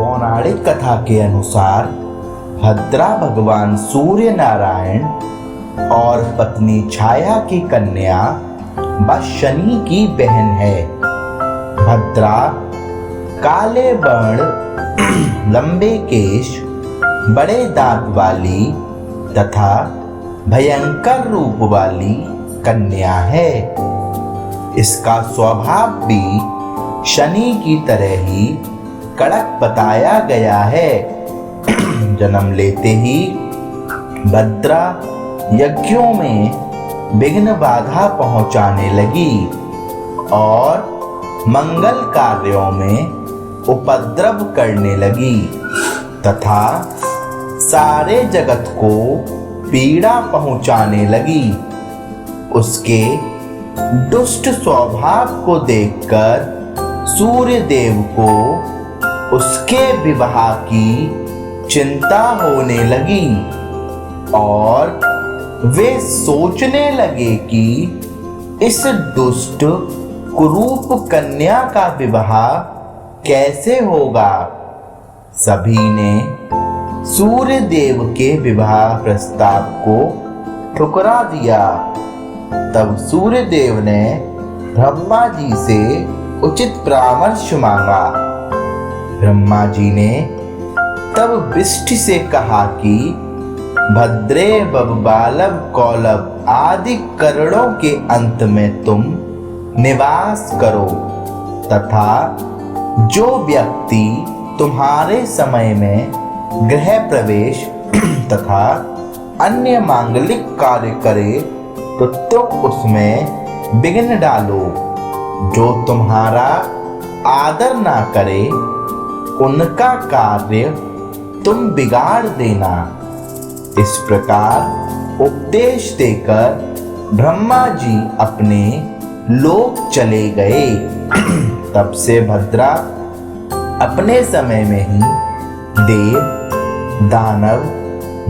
पौराणिक कथा के अनुसार भद्रा भगवान सूर्य नारायण और पत्नी छाया की कन्या व शनि की बहन है। भद्रा काले वर्ण, लंबे केश, बड़े दांत वाली तथा भयंकर रूप वाली कन्या है। इसका स्वभाव भी शनि की तरह ही कड़क बताया गया है। जन्म लेते ही भद्रा यज्ञों में विघ्न बाधा पहुंचाने लगी और मंगल कार्यों में उपद्रव करने लगी तथा सारे जगत को पीड़ा पहुंचाने लगी। उसके दुष्ट स्वभाव को देखकर सूर्य देव को उसके विवाह की चिंता होने लगी और वे सोचने लगे कि इस दुष्ट कुरूप कन्या का विवाह कैसे होगा। सभी ने सूर्य देव के विवाह प्रस्ताव को ठुकरा दिया। तब सूर्य देव ने ब्रह्मा जी से उचित परामर्श मांगा। ब्रह्मा जी ने तब विष्टि से कहा कि भद्रे बबालव कौलव आदि करणों के अंत में तुम निवास करो तथा जो व्यक्ति तुम्हारे समय में गृह प्रवेश तथा अन्य मांगलिक कार्य करे तो तुम उसमें विघ्न डालो। जो तुम्हारा आदर ना करे उनका कार्य तुम बिगाड़ देना। इस प्रकार उपदेश देकर ब्रह्मा जी अपने लोक चले गए। तब से भद्रा अपने समय में ही देव, दानव,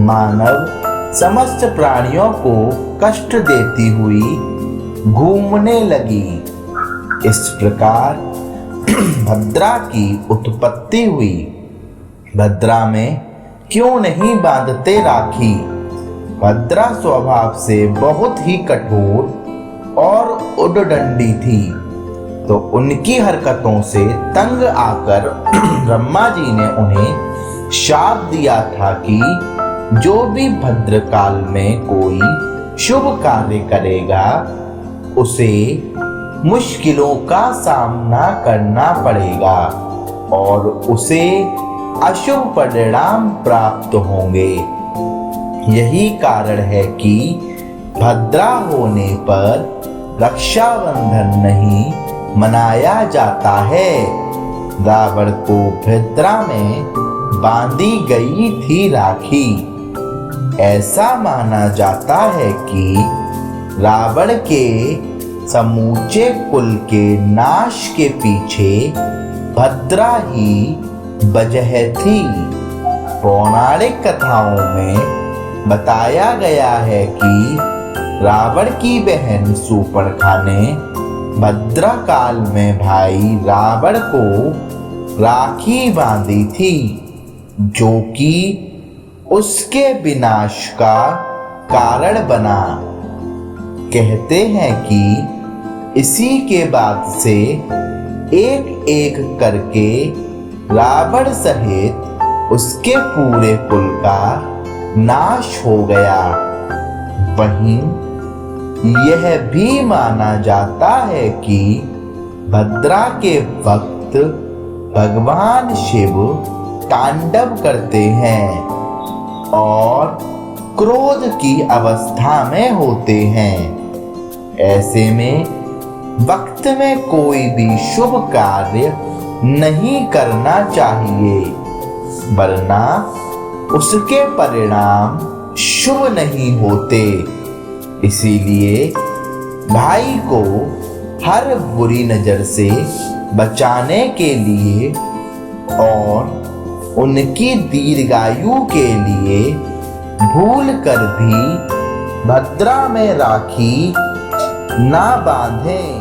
मानव समस्त प्राणियों को कष्ट देती हुई घूमने लगी। इस प्रकार भद्रा की उत्पत्ति हुई। भद्रा में क्यों नहीं बांधते राखी। भद्रा स्वभाव से बहुत ही कठोर और उद्दंडी थी, तो उनकी हरकतों से तंग आकर ब्रह्मा जी ने उन्हें शाप दिया था कि जो भी भद्रकाल में कोई शुभ कार्य करेगा उसे मुश्किलों का सामना करना पड़ेगा और उसे अशुभ परिणाम प्राप्त होंगे। यही कारण है कि भद्रा होने पर रक्षाबंधन नहीं मनाया जाता है। रावण को भद्रा में बांधी गई थी राखी। ऐसा माना जाता है कि रावण के समूचे कुल के नाश के पीछे भद्रा ही वजह थी। पौराणिक कथाओं में बताया गया है कि रावण की बहन सूर्पणखा ने भद्रा काल में भाई रावण को राखी बांधी थी, जो कि उसके विनाश का कारण बना। कहते हैं कि इसी के बाद से एक एक करके रावण सहित उसके पूरे कुल का नाश हो गया। वहीं यह भी माना जाता है कि भद्रा के वक्त भगवान शिव तांडव करते हैं और क्रोध की अवस्था में होते हैं। ऐसे में वक्त में कोई भी शुभ कार्य नहीं करना चाहिए, वरना उसके परिणाम शुभ नहीं होते। इसीलिए भाई को हर बुरी नजर से बचाने के लिए और उनकी दीर्घायु के लिए भूल कर भी भद्रा में राखी ना बांधें।